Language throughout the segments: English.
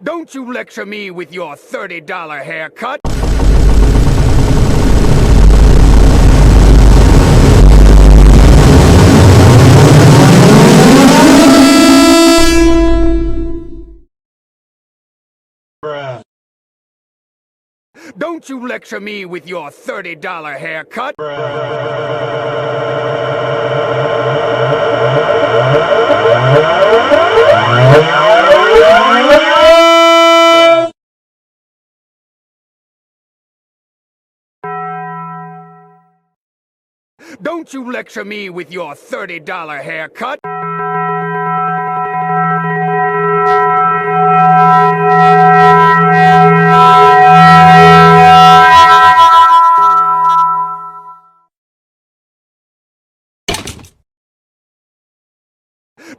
Don't you lecture me with your $30 haircut. Bruh. Don't you lecture me with your $30 haircut. Don't you lecture me with your $30 haircut.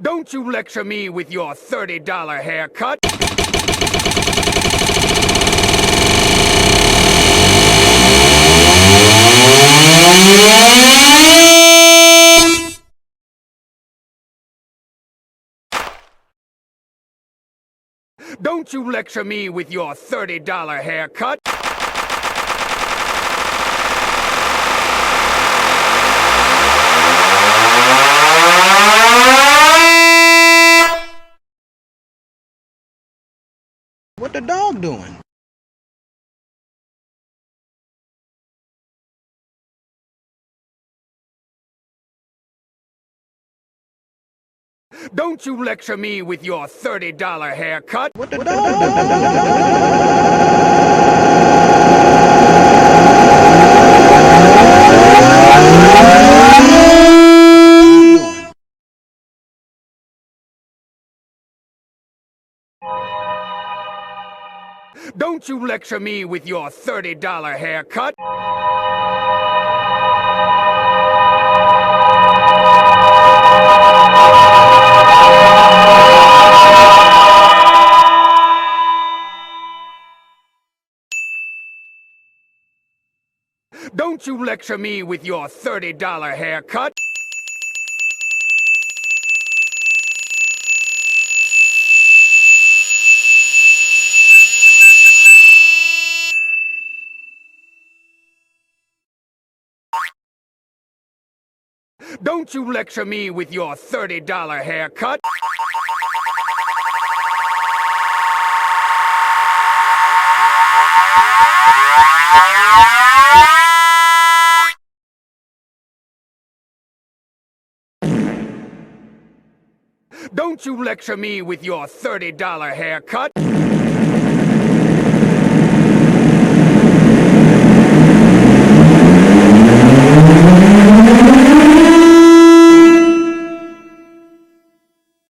Don't you lecture me with your $30 haircut. Don't you lecture me with your $30 haircut. What the dog doing? Don't you lecture me with your $30 haircut. What the dog doing? Don't you lecture me with your $30 haircut. Don't you lecture me with your $30 haircut. Don't you lecture me with your $30 haircut. Don't you lecture me with your $30 haircut.